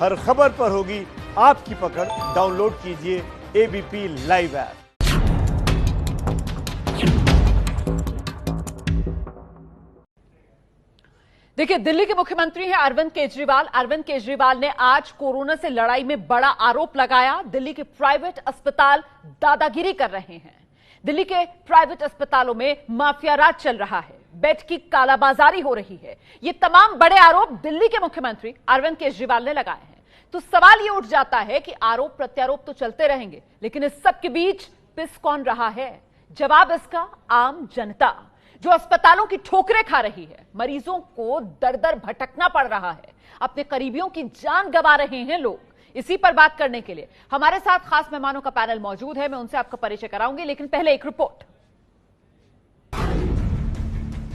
हर खबर पर होगी आपकी पकड़। डाउनलोड कीजिए एबीपी लाइव ऐप। देखिए, दिल्ली के मुख्यमंत्री हैं अरविंद केजरीवाल। अरविंद केजरीवाल ने आज कोरोना से लड़ाई में बड़ा आरोप लगाया। दिल्ली के प्राइवेट अस्पताल दादागिरी कर रहे हैं। दिल्ली के प्राइवेट अस्पतालों में माफिया राज चल रहा है, बेड की कालाबाजारी हो रही है। ये तमाम बड़े आरोप दिल्ली के मुख्यमंत्री अरविंद केजरीवाल ने लगाए हैं। तो सवाल ये उठ जाता है कि आरोप प्रत्यारोप तो चलते रहेंगे, लेकिन इस सब के बीच पिस कौन रहा है? जवाब इसका आम जनता, जो अस्पतालों की ठोकरें खा रही है। मरीजों को दर दर भटकना पड़ रहा है, अपने करीबियों की जान गंवा रहे हैं लोग। इसी पर बात करने के लिए हमारे साथ खास मेहमानों का पैनल मौजूद है। मैं उनसे आपका परिचय कराऊंगी, लेकिन पहले एक रिपोर्ट।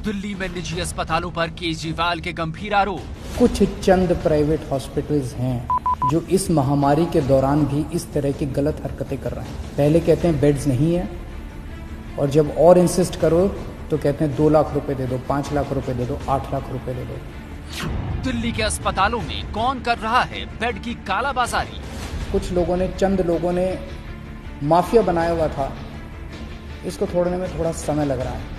दिल्ली में निजी अस्पतालों पर केजरीवाल के गंभीर आरोप। कुछ चंद प्राइवेट हॉस्पिटल्स हैं जो इस महामारी के दौरान भी इस तरह की गलत हरकतें कर रहे हैं। पहले कहते हैं बेड्स नहीं है, और जब और इंसिस्ट करो तो कहते हैं 2 लाख रुपए दे दो, 5 लाख रुपए दे दो, 8 लाख रुपए दे दो। दिल्ली के अस्पतालों में कौन कर रहा है बेड की कालाबाजारी? कुछ लोगों ने, चंद लोगों ने माफिया बनाया हुआ था। इसको छोड़ने में थोड़ा समय लग रहा है।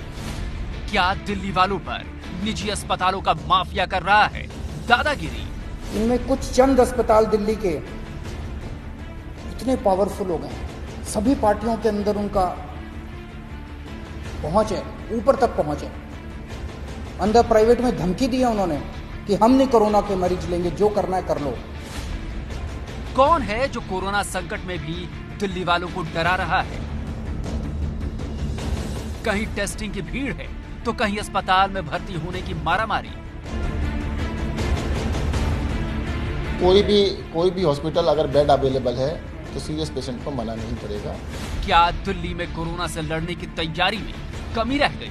क्या दिल्ली वालों पर निजी अस्पतालों का माफिया कर रहा है दादागिरी? इनमें कुछ चंद अस्पताल दिल्ली के इतने पावरफुल हो गए, सभी पार्टियों के अंदर उनका पहुंच है, ऊपर तक पहुंचे। अंदर प्राइवेट में धमकी दी है उन्होंने कि हम नहीं कोरोना के मरीज लेंगे, जो करना है कर लो। कौन है जो कोरोना संकट में भी दिल्ली वालों को डरा रहा है? कहीं टेस्टिंग की भीड़ है तो कहीं अस्पताल में भर्ती होने की मारामारी। कोई भी हॉस्पिटल अगर बेड अवेलेबल है तो सीरियस पेशेंट को मना नहीं करेगा। क्या दिल्ली में कोरोना से लड़ने की तैयारी में कमी रह गई?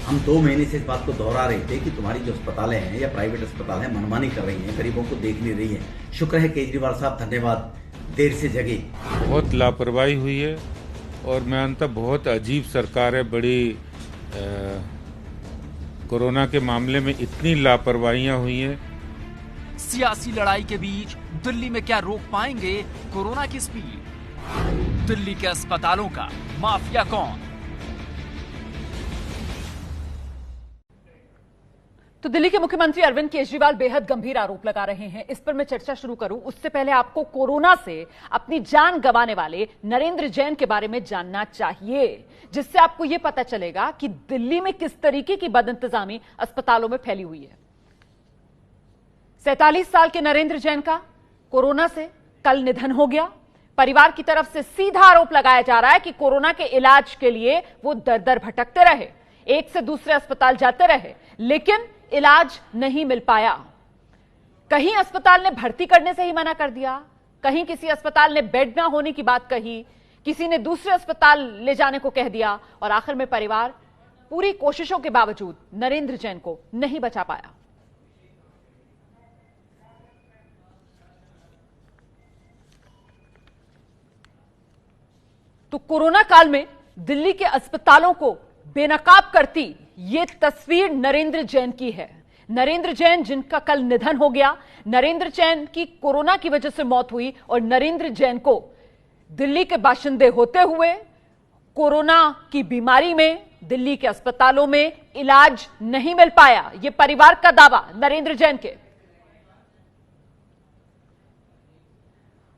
हम 2 महीने से इस बात को दोहरा रहे थे कि तुम्हारी जो अस्पतालें हैं या प्राइवेट अस्पताल है मनमानी कर रही हैं, गरीबों को देख नहीं रही है। शुक्र है केजरीवाल साहब, धन्यवाद, देर से जगे। बहुत लापरवाही हुई है और मैं मानता बहुत अजीब सरकार है। बड़ी कोरोना के मामले में इतनी लापरवाहियां हुई हैं। सियासी लड़ाई के बीच दिल्ली में क्या रोक पाएंगे कोरोना की स्पीड? दिल्ली के अस्पतालों का माफिया कौन? तो दिल्ली के मुख्यमंत्री अरविंद केजरीवाल बेहद गंभीर आरोप लगा रहे हैं। इस पर मैं चर्चा शुरू करूं उससे पहले आपको कोरोना से अपनी जान गंवाने वाले नरेंद्र जैन के बारे में जानना चाहिए, जिससे आपको यह पता चलेगा कि दिल्ली में किस तरीके की बदइंतजामी अस्पतालों में फैली हुई है। 47 साल के नरेंद्र जैन का कोरोना से कल निधन हो गया। परिवार की तरफ से सीधा आरोप लगाया जा रहा है कि कोरोना के इलाज के लिए वो दर दर भटकते रहे, एक से दूसरे अस्पताल जाते रहे, लेकिन इलाज नहीं मिल पाया। कहीं अस्पताल ने भर्ती करने से ही मना कर दिया, कहीं किसी अस्पताल ने बेड ना होने की बात कही, किसी ने दूसरे अस्पताल ले जाने को कह दिया, और आखिर में परिवार पूरी कोशिशों के बावजूद नरेंद्र जैन को नहीं बचा पाया। तो कोरोना काल में दिल्ली के अस्पतालों को बेनकाब करती ये तस्वीर नरेंद्र जैन की है। नरेंद्र जैन जिनका कल निधन हो गया, नरेंद्र जैन की कोरोना की वजह से मौत हुई, और नरेंद्र जैन को दिल्ली के बाशिंदे होते हुए कोरोना की बीमारी में दिल्ली के अस्पतालों में इलाज नहीं मिल पाया। यह परिवार का दावा नरेंद्र जैन के।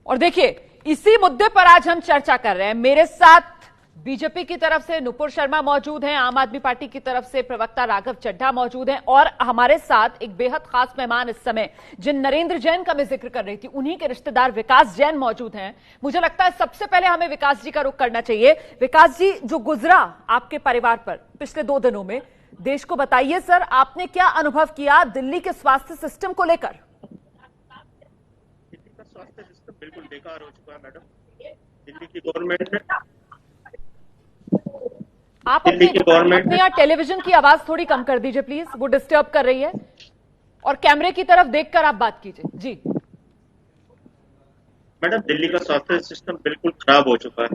और देखिए, इसी मुद्दे पर आज हम चर्चा कर रहे हैं। मेरे साथ बीजेपी की तरफ से नुपुर शर्मा मौजूद हैं, आम आदमी पार्टी की तरफ से प्रवक्ता राघव चड्ढा मौजूद हैं, और हमारे साथ एक बेहद खास मेहमान इस समय जिन नरेंद्र जैन का मैं जिक्र कर रही थी, उन्हीं के रिश्तेदार विकास जैन मौजूद हैं। मुझे लगता है सबसे पहले हमें विकास जी का रुख करना चाहिए। विकास जी, जो गुजरा आपके परिवार पर पिछले 2 दिनों में, देश को बताइए सर, आपने क्या अनुभव किया दिल्ली के स्वास्थ्य सिस्टम को लेकर? दिल्ली का स्वास्थ्य सिस्टम बिल्कुल बेकार हो चुका है मैडम। दिल्ली की गवर्नमेंट ने, आप अपने यहाँ टेलीविजन की आवाज थोड़ी कम कर दीजिए प्लीज, वो डिस्टर्ब कर रही है, और कैमरे की तरफ देखकर आप बात कीजिए जी। मैडम, दिल्ली का स्वास्थ्य सिस्टम बिल्कुल खराब हो चुका है।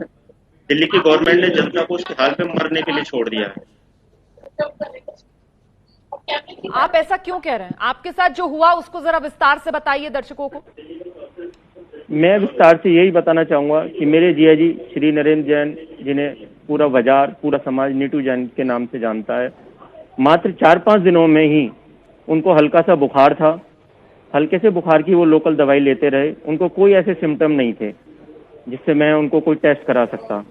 दिल्ली की गवर्नमेंट ने जनता को उसके हाल पे मरने के लिए छोड़ दिया है। आप ऐसा क्यों कह रहे हैं? आपके साथ जो हुआ उसको जरा विस्तार से बताइए दर्शकों को। मैं विस्तार से यही बताना चाहूँगा कि मेरे जिया जी श्री नरेंद्र जैन, जिन्हें पूरा बाजार, पूरा समाज नीटू जैन के नाम से जानता है, मात्र 4-5 दिनों में ही उनको हल्का सा बुखार था। हल्के से बुखार की वो लोकल दवाई लेते रहे, उनको कोई ऐसे सिम्टम नहीं थे जिससे मैं उनको कोई टेस्ट करा सकता।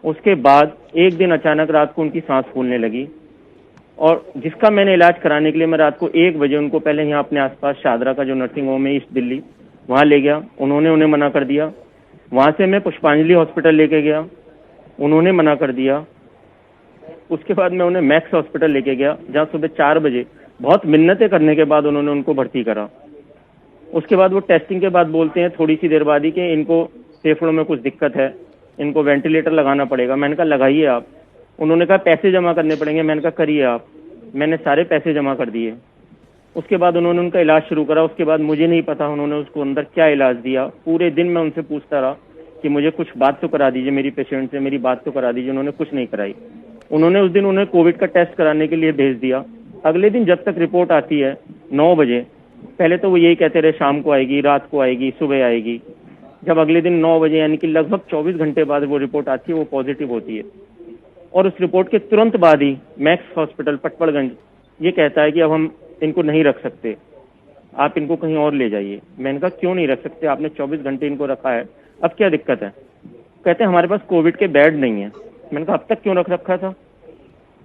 उसके बाद एक दिन अचानक रात को उनकी सांस फूलने लगी और जिसका मैंने इलाज कराने के लिए मैं रात को 1 बजे उनको पहले यहाँ अपने आसपास शादरा का जो नर्सिंग होम है ईस्ट दिल्ली, वहाँ ले गया। उन्होंने उन्हें मना कर दिया। वहाँ से मैं पुष्पांजलि हॉस्पिटल लेके गया, उन्होंने मना कर दिया। उसके बाद मैं उन्हें मैक्स हॉस्पिटल लेके गया, जहाँ सुबह 4 बजे बहुत मिन्नतें करने के बाद उन्होंने उनको भर्ती करा। उसके बाद वो टेस्टिंग के बाद बोलते हैं थोड़ी सी देर बाद ही कि इनको फेफड़ों में कुछ दिक्कत है, इनको वेंटिलेटर लगाना पड़ेगा। मैंने कहा लगाइए आप। उन्होंने कहा पैसे जमा करने पड़ेंगे। मैंने कहा करिए आप। मैंने सारे पैसे जमा कर दिए। उसके बाद उन्होंने उनका इलाज शुरू करा। उसके बाद मुझे नहीं पता उन्होंने उसको अंदर क्या इलाज दिया। पूरे दिन मैं उनसे पूछता रहा कि मुझे कुछ बात तो करा दीजिए, मेरी पेशेंट से मेरी बात तो करा दीजिए। उन्होंने कुछ नहीं कराई। उन्होंने उस दिन उन्हें कोविड का टेस्ट कराने के लिए भेज दिया। अगले दिन जब तक रिपोर्ट आती है 9 बजे, पहले तो वो यही कहते रहे शाम को आएगी, रात को आएगी, सुबह आएगी। जब अगले दिन 9 बजे यानी कि लगभग 24 घंटे बाद वो रिपोर्ट आती है, वो पॉजिटिव होती है। और उस रिपोर्ट के तुरंत बाद ही मैक्स हॉस्पिटल पटपड़गंज ये कहता है कि अब हम इनको नहीं रख सकते, आप इनको कहीं और ले जाइए। मैंने कहा क्यों नहीं रख सकते, आपने 24 घंटे इनको रखा है, अब क्या दिक्कत है? कहते हैं हमारे पास कोविड के बेड नहीं है। मैंने कहा अब तक क्यों रख रखा था?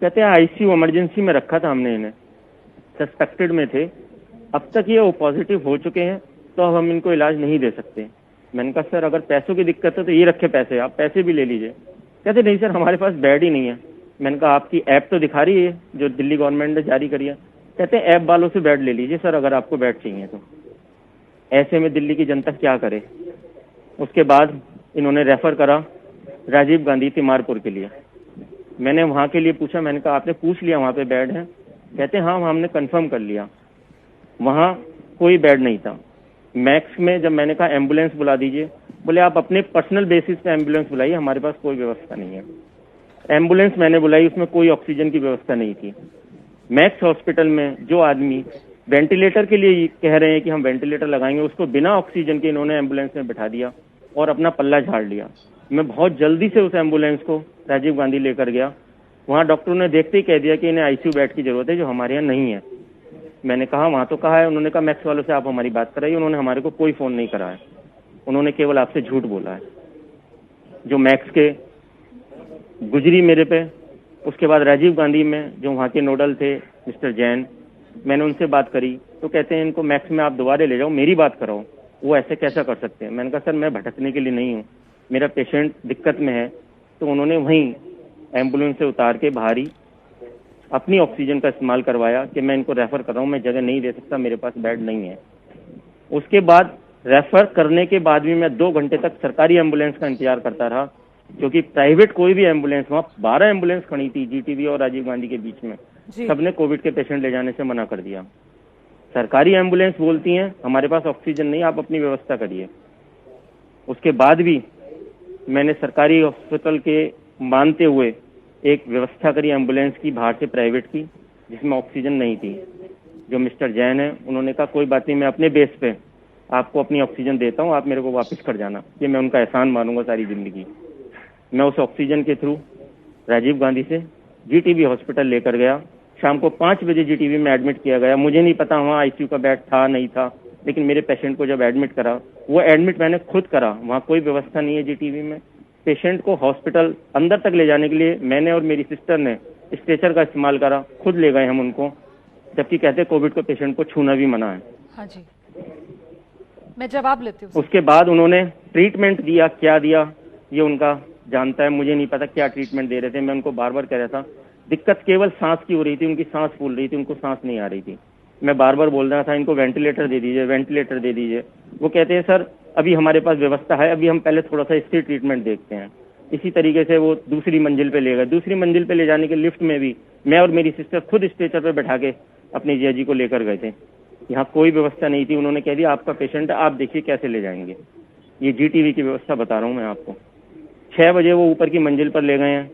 कहते हैं आईसीयू इमरजेंसी में रखा था हमने इन्हें, सस्पेक्टेड में थे, अब तक ये पॉजिटिव हो चुके हैं तो अब हम इनको इलाज नहीं दे सकते। मैंने कहा सर अगर पैसों की दिक्कत है तो ये रखे पैसे, आप पैसे भी ले लीजिए। कहते नहीं सर हमारे पास बेड ही नहीं है। मैंने कहा आपकी ऐप तो दिखा रही है जो दिल्ली गवर्नमेंट ने जारी करी है। कहते हैं ऐप वालों से बेड ले लीजिए सर अगर आपको बेड चाहिए तो। ऐसे में दिल्ली की जनता क्या करे? उसके बाद इन्होंने रेफर करा राजीव गांधी तिमारपुर के लिए। मैंने वहाँ के लिए पूछा, मैंने कहा आपने पूछ लिया वहाँ पे बेड है? कहते हैं हाँ हमने कंफर्म कर लिया। वहाँ कोई बेड नहीं था। मैक्स में जब मैंने कहा एम्बुलेंस बुला दीजिए, बोले आप अपने पर्सनल बेसिस पे एम्बुलेंस बुलाइए, हमारे पास कोई व्यवस्था नहीं है। एम्बुलेंस मैंने बुलाई, उसमें कोई ऑक्सीजन की व्यवस्था नहीं थी। मैक्स हॉस्पिटल में जो आदमी वेंटिलेटर के लिए कह रहे हैं कि हम वेंटिलेटर लगाएंगे, उसको बिना ऑक्सीजन के इन्होंने एम्बुलेंस में बैठा दिया और अपना पल्ला झाड़ लिया। मैं बहुत जल्दी से उस एम्बुलेंस को राजीव गांधी लेकर गया। वहाँ डॉक्टरों ने देखते ही कह दिया कि इन्हें आईसीयू बेड की जरूरत है, जो हमारे यहाँ नहीं है। मैंने कहा वहाँ तो कहा है। उन्होंने कहा मैक्स वालों से आप हमारी बात कराइए। उन्होंने हमारे को कोई फोन नहीं करा है, उन्होंने केवल आपसे झूठ बोला है। जो मैक्स के गुजरी मेरे पे, उसके बाद राजीव गांधी में जो वहाँ के नोडल थे मिस्टर जैन, मैंने उनसे बात करी तो कहते हैं इनको मैक्स में आप दोबारा ले जाओ, मेरी बात कराओ। वो ऐसे कैसा कर सकते हैं? मैंने कहा सर मैं भटकने के लिए नहीं हूँ, मेरा पेशेंट दिक्कत में है। तो उन्होंने वहीं एम्बुलेंस से उतार के बाहर ही अपनी ऑक्सीजन का इस्तेमाल करवाया कि मैं इनको रेफर कर रहा हूँ, मैं जगह नहीं दे सकता, मेरे पास बेड नहीं है। उसके बाद रेफर करने के बाद भी मैं 2 घंटे तक सरकारी एम्बुलेंस का इंतजार करता रहा, क्योंकि प्राइवेट कोई भी एम्बुलेंस, वहाँ 12 एम्बुलेंस खड़ी थी जीटीवी और राजीव गांधी के बीच में, सबने कोविड के पेशेंट ले जाने से मना कर दिया। सरकारी एम्बुलेंस बोलती हैं हमारे पास ऑक्सीजन नहीं, आप अपनी व्यवस्था करिए। उसके बाद भी मैंने सरकारी हॉस्पिटल के मानते हुए एक व्यवस्था करी एम्बुलेंस की बाहर से प्राइवेट की, जिसमें ऑक्सीजन नहीं थी। जो मिस्टर जैन है उन्होंने कहा कोई बात नहीं, मैं अपने बेस पे आपको अपनी ऑक्सीजन देता हूँ, आप मेरे को वापस कर जाना। ये मैं उनका एहसान मानूंगा सारी जिंदगी। मैं उस ऑक्सीजन के थ्रू राजीव गांधी से जीटीबी हॉस्पिटल लेकर गया। शाम को 5 बजे जीटीबी में एडमिट किया गया। मुझे नहीं पता वहाँ आईसीयू का बेड था नहीं था, लेकिन मेरे पेशेंट को जब एडमिट करा, वो एडमिट मैंने खुद करा। वहाँ कोई व्यवस्था नहीं है जीटीबी में। पेशेंट को हॉस्पिटल अंदर तक ले जाने के लिए मैंने और मेरी सिस्टर ने स्ट्रेचर का इस्तेमाल करा, खुद ले गए हम उनको, जबकि कहते कोविड को पेशेंट को छूना भी मना है। हाँ जी, मैं जवाब लेती हूँ। उसके बाद उन्होंने ट्रीटमेंट दिया, क्या दिया ये उनका जानता है, मुझे नहीं पता क्या ट्रीटमेंट दे रहे थे। मैं उनको बार बार कह रहा था दिक्कत केवल सांस की हो रही थी, उनकी सांस फूल रही थी, उनको सांस नहीं आ रही थी। मैं बार बार बोल रहा था इनको वेंटिलेटर दे दीजिए, वेंटिलेटर दे दीजिए। वो कहते हैं सर अभी हमारे पास व्यवस्था है, अभी हम पहले थोड़ा सा स्थिर ट्रीटमेंट देखते हैं। इसी तरीके से वो दूसरी मंजिल पे ले गए। दूसरी मंजिल पे ले जाने के लिफ्ट में भी मैं और मेरी सिस्टर खुद स्ट्रेचर पे बैठा के अपनी जिया जी को लेकर गए थे। यहाँ कोई व्यवस्था नहीं थी। उन्होंने कह दिया आपका पेशेंट है, आप देखिए कैसे ले जाएंगे। ये जीटीवी की व्यवस्था बता रहा हूँ मैं आपको। 6 बजे वो ऊपर की मंजिल पर ले गए हैं।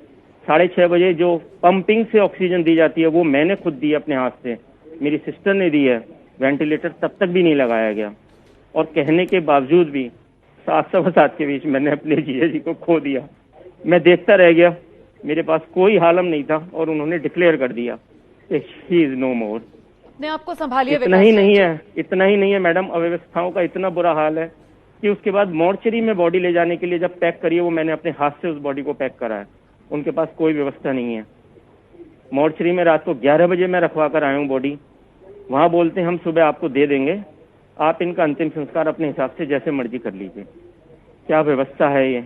6:30 बजे जो पंपिंग से ऑक्सीजन दी जाती है वो मैंने खुद दी अपने हाथ से, मेरी सिस्टर ने दी है। वेंटिलेटर तब तक भी नहीं लगाया गया। और कहने के बावजूद भी 7:15 के बीच मैंने अपने जीजा जी को खो दिया। मैं देखता रह गया, मेरे पास कोई हालम नहीं था और उन्होंने डिक्लेयर कर दिया कि शी इज नो मोर। ने आपको संभालिए। इतना ही नहीं है मैडम, अव्यवस्थाओं का इतना बुरा हाल है कि उसके बाद मोर्चरी में बॉडी ले जाने के लिए जब पैक करी है, वो मैंने अपने हाथ से उस बॉडी को पैक करा है। उनके पास कोई व्यवस्था नहीं है। मोर्चरी में रात को 11 बजे मैं रखवा कर आया हूँ बॉडी। वहां बोलते हैं हम सुबह आपको दे देंगे, आप इनका अंतिम संस्कार अपने हिसाब से जैसे मर्जी कर लीजिए। क्या व्यवस्था है ये?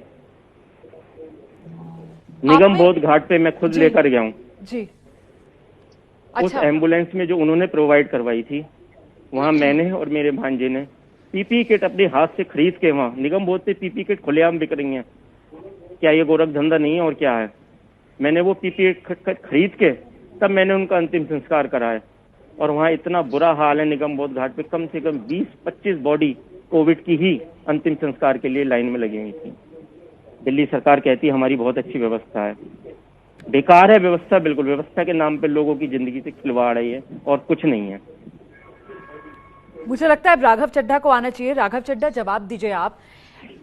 निगम बोध घाट पे मैं खुद लेकर गया हूँ जी। उस एम्बुलेंस में जो उन्होंने प्रोवाइड करवाई थी, वहाँ मैंने और मेरे भांजे ने पीपी किट अपने हाथ से खरीद के, वहाँ निगम बोध पे पीपी किट खुलेआम बिक रही है। क्या ये गोरख धंधा नहीं है और क्या है? मैंने वो पीपी किट खरीद के तब मैंने उनका अंतिम संस्कार कराया। और वहाँ इतना बुरा हाल है निगम बोध घाट पे, कम से कम 20-25 बॉडी कोविड की ही अंतिम संस्कार के लिए लाइन में लगी हुई थी। दिल्ली सरकार कहती है हमारी बहुत अच्छी व्यवस्था है, बेकार है व्यवस्था। बिल्कुल व्यवस्था के नाम पे लोगों की जिंदगी से खिलवाड़ है ये, और कुछ नहीं है। मुझे लगता है राघव चड्ढा को आना चाहिए। राघव चड्ढा, जवाब दीजिए आप।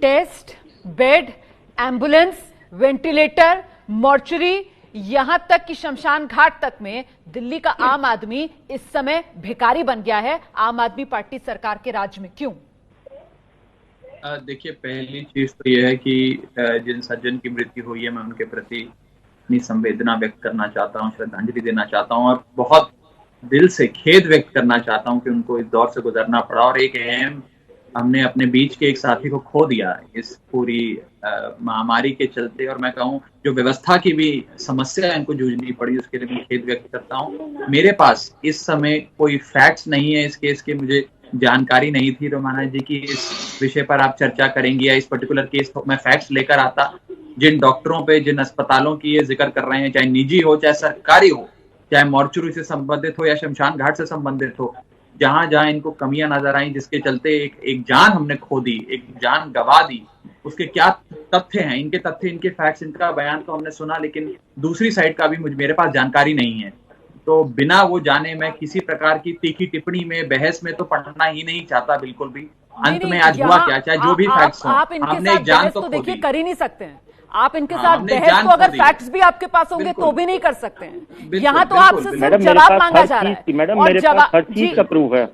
Test, bed, ambulance, ventilator, mortuary, यहां तक कि शमशान घाट तक में दिल्ली का आम आदमी इस समय भिखारी बन गया है आम आदमी पार्टी सरकार के राज में। क्यों? देखिए, पहली चीज तो यह है कि जिन सज्जन की मृत्यु हुई है, मैं उनके प्रति अपनी संवेदना व्यक्त करना चाहता हूँ, श्रद्धांजलि देना चाहता हूँ और बहुत दिल से खेद व्यक्त करना चाहता हूँ कि उनको इस दौर से गुजरना पड़ा। और एक अहम, हमने अपने बीच के एक साथी को खो दिया इस पूरी महामारी के चलते। और मैं कहूँ जो व्यवस्था की भी समस्या इनको जूझनी पड़ी, उसके लिए मैं खेद व्यक्त करता हूँ। मेरे पास इस समय कोई फैक्ट्स नहीं है इस केस के, मुझे जानकारी नहीं थी रोमाना जी की इस विषय पर आप चर्चा करेंगी या इस पर्टिकुलर केस तो मैं फैक्ट्स लेकर आता। जिन डॉक्टरों पे, जिन अस्पतालों की ये जिक्र कर रहे हैं, चाहे निजी हो चाहे सरकारी हो, चाहे मॉर्चरी से संबंधित हो या शमशान घाट से संबंधित हो, जहां जहां इनको कमियां नजर आई, जिसके चलते एक जान हमने खो दी, एक जान गवा दी, उसके क्या तथ्य हैं, इनके तथ्य, इनके फैक्ट्स, इनका बयान तो हमने सुना, लेकिन दूसरी साइड का भी मेरे पास जानकारी नहीं है। तो बिना वो जाने मैं किसी प्रकार की तीखी टिप्पणी में, बहस में तो पढ़ना ही नहीं चाहता बिल्कुल भी। अंत में आज हुआ क्या, चाहे जो भी फैक्ट्स हो, हमने एक जान तो देखिए कर ही नहीं सकते हैं आप इनके साथ बहस को। अगर फैक्ट्स भी आपके पास होंगे तो भी नहीं कर सकते हैं। यहाँ तो आपसे सिर्फ जवाब मांगा जा रहा है। मैडम मेरे पास हर चीज का प्रूफ है।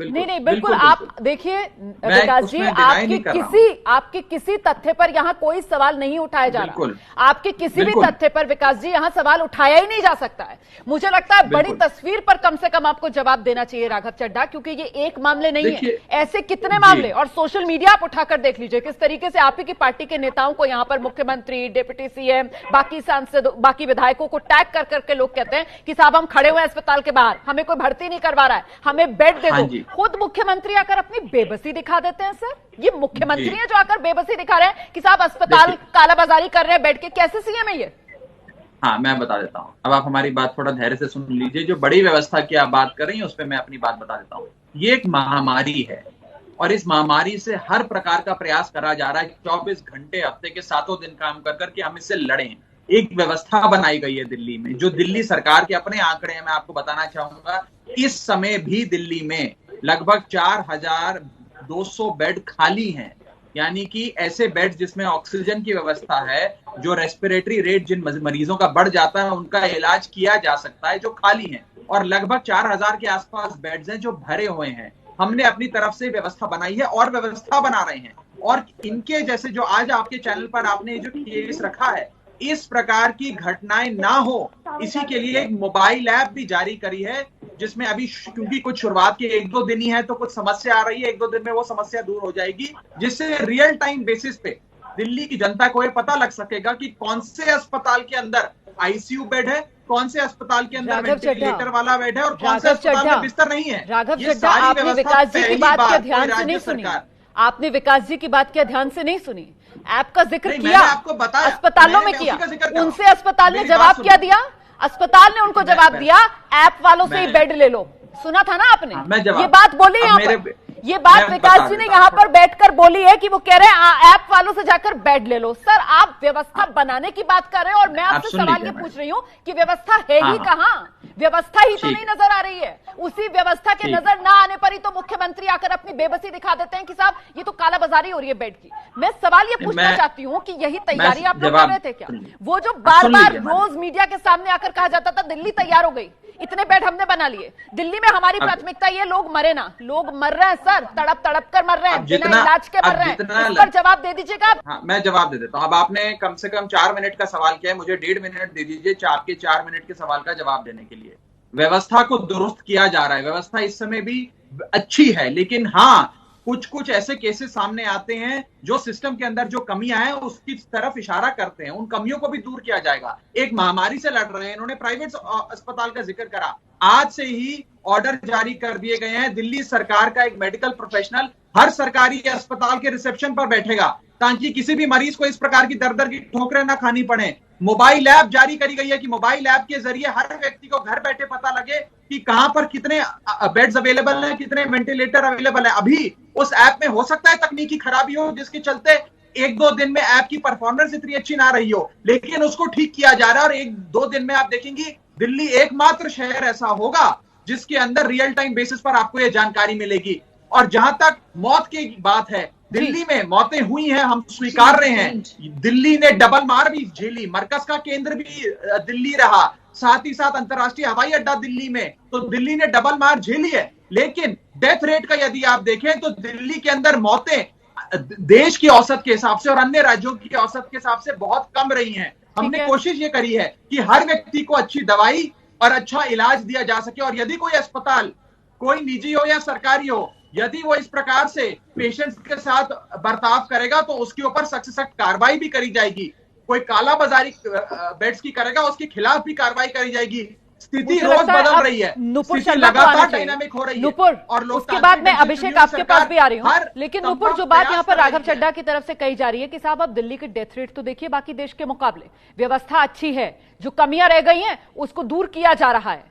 नहीं, बिल्कुल आप देखिए विकास जी, आपके किसी तथ्य पर यहाँ कोई सवाल नहीं उठाया जा रहा। आपके किसी भी तथ्य पर विकास जी यहाँ सवाल उठाया ही नहीं जा सकता है। मुझे लगता है बड़ी तस्वीर पर कम से कम आपको जवाब देना चाहिए राघव चड्ढा, क्योंकि ये एक मामले नहीं है, ऐसे कितने मामले। और सोशल मीडिया आप उठाकर देख लीजिए किस तरीके से आप ही की पार्टी के नेताओं को यहाँ पर मुख्यमंत्री, डिप्टी सीएम, बाकी सांसद, बाकी विधायकों को टैग कर करके लोग कहते हैं कि साहब हम खड़े हुए अस्पताल के बाहर, हमें कोई भर्ती नहीं करवा रहा है, हमें बेड दे दो। खुद मुख्यमंत्री आकर अपनी बेबसी दिखा देते हैं। सर ये मुख्यमंत्री है जो आकर बेबसी दिखा रहे हैं कि साहब अस्पताल कालाबाजारी कर रहे हैं बेड के। कैसे सीएम है ये? हाँ, मैं बता देता हूँ। अब आप हमारी बात थोड़ा धैर्य से सुन लीजिए। जो बड़ी व्यवस्था की आप बात कर रही हैं उस पर मैं अपनी बात बता देता हूँ। ये एक महामारी है और इस महामारी से हर प्रकार का प्रयास करा जा रहा है। 24 घंटे हफ्ते के 7 दिन काम कर करके हम इससे लड़ें। एक व्यवस्था बनाई गई है दिल्ली में, जो दिल्ली सरकार के अपने आंकड़े हैं। मैं आपको बताना चाहूंगा इस समय भी दिल्ली में लगभग 4200 बेड खाली हैं, यानी कि ऐसे बेड जिसमें ऑक्सीजन की व्यवस्था है, जो रेस्पिरेटरी रेट जिन मरीजों का बढ़ जाता है उनका इलाज किया जा सकता है, जो खाली हैं। और लगभग 4000 के आसपास बेड्स हैं जो भरे हुए हैं। हमने अपनी तरफ से व्यवस्था बनाई है और व्यवस्था बना रहे हैं। और इनके जैसे जो आज आपके चैनल पर आपने जो केस रखा है, इस प्रकार की घटनाएं ना हो, इसी के लिए एक मोबाइल ऐप भी जारी करी है, जिसमें अभी क्योंकि कुछ शुरुआत के 1-2 दिन ही है तो कुछ समस्या आ रही है, 1-2 दिन में वो समस्या दूर हो जाएगी, जिससे रियल टाइम बेसिस पे दिल्ली की जनता को ये पता लग सकेगा कि कौन से अस्पताल के अंदर आईसीयू बेड है, कौन से अस्पताल के अंदर वेंटिलेटर वाला बेड है और कौन से अस्पताल में बिस्तर नहीं है। राघव चड्ढा, आपने विकास जी की बात क्या ध्यान से नहीं सुनी? आपने विकास जी की बात क्या ध्यान से नहीं सुनी? ऐप का जिक्र किया, अस्पतालों में किया, उनसे अस्पताल ने जवाब क्या दिया? अस्पताल ने उनको जवाब दिया ऐप वालों से ही बेड ले लो। सुना था ना आपने? मैं जवाब, ये बात बोली यहाँ पर, ये बात विकास जी ने यहाँ पर बैठकर बोली है कि वो कह रहे हैं ऐप वालों से जाकर बेड ले लो। सर आप व्यवस्था बनाने की बात कर रहे हो और मैं आपसे सवाल ये पूछ रही हूँ कि व्यवस्था है ही कहाँ? व्यवस्था ही तो नहीं नजर आ रही है। उसी व्यवस्था के नजर ना आने पर ही तो मुख्यमंत्री आकर अपनी बेबसी दिखा देते हैं कि साहब ये तो कालाबाजारी हो रही है बेड की। मैं सवाल ये पूछना चाहती हूँ कि यही तैयारी आप लोग कर रहे थे क्या? वो जो बार बार रोज मीडिया के सामने आकर कहा जाता था दिल्ली तैयार हो गई, इतने बेड हमने बना लिए, दिल्ली में हमारी प्राथमिकता ये लोग मरे ना। लोग मर रहे हैं सर, तड़प तड़प कर मर रहे हैं, बिना इलाज के मर रहे हैं। इस पर जवाब दे दीजिएगा आप। हाँ, मैं जवाब दे देता हूँ। अब आपने कम से कम 4 मिनट का सवाल किया है, मुझे 1.5 मिनट दे दीजिए 4 मिनट के सवाल का जवाब देने के लिए। व्यवस्था को दुरुस्त किया जा रहा है, व्यवस्था इस समय भी अच्छी है, लेकिन हाँ कुछ ऐसे केसेस सामने आते हैं जो सिस्टम के अंदर जो कमियां हैं उसकी तरफ इशारा करते हैं। उन कमियों को भी दूर किया जाएगा। एक महामारी से लड़ रहे हैं, इन्होंने प्राइवेट अस्पताल का जिक्र करा। आज से ही ऑर्डर जारी कर दिए गए हैं। दिल्ली सरकार का एक मेडिकल प्रोफेशनल हर सरकारी अस्पताल के रिसेप्शन पर बैठेगा ताकि किसी भी मरीज को इस प्रकार की दर की ठोकरें ना खानी पड़े। मोबाइल ऐप जारी करी गई है कि मोबाइल ऐप के जरिए हर व्यक्ति को घर बैठे पता लगे कि कहां पर कितने बेड्स अवेलेबल हैं, कितने वेंटिलेटर अवेलेबल है। अभी उस ऐप में हो सकता है तकनीकी खराबी हो जिसके चलते 1-2 दिन में ऐप की परफॉर्मेंस इतनी अच्छी ना रही हो, लेकिन उसको ठीक किया जा रहा है और 1-2 दिन में आप देखेंगे दिल्ली एकमात्र शहर ऐसा होगा जिसके अंदर रियल टाइम बेसिस पर आपको यह जानकारी मिलेगी। और जहां तक मौत की बात है, दिल्ली में मौतें हुई हैं, हम स्वीकार रहे हैं। दिल्ली ने डबल मार भी झेली, मरकज का केंद्र भी दिल्ली रहा, साथ ही साथ अंतरराष्ट्रीय हवाई अड्डा दिल्ली में, तो दिल्ली ने डबल मार झेली है। लेकिन डेथ रेट का यदि आप देखें तो दिल्ली के अंदर मौतें देश की औसत के हिसाब से और अन्य राज्यों की औसत के हिसाब से बहुत कम रही हैं। हमने कोशिश ये करी है कि हर व्यक्ति को अच्छी दवाई और अच्छा इलाज दिया जा सके, और यदि कोई अस्पताल, कोई निजी हो या सरकारी हो, यदि वो इस प्रकार से पेशेंट्स के साथ बर्ताव करेगा तो उसके ऊपर सख्त से सख्त कार्रवाई भी करी जाएगी। कोई कालाबाजारी बेड्स की करेगा उसके खिलाफ भी कार्रवाई करी जाएगी। स्थिति रोज बदल रही है, नुपुर लगातार डायनामिक हो रही है। नुपुर, और उसके बाद मैं अभिषेक आपके पास भी आ रही हूँ, लेकिन नुपुर जो बात यहाँ पर राघव चड्ढा की तरफ से कही जा रही है कि साहब अब दिल्ली के डेथ रेट तो देखिए बाकी देश के मुकाबले व्यवस्था अच्छी है, जो कमियां रह गई हैं उसको दूर किया जा रहा है।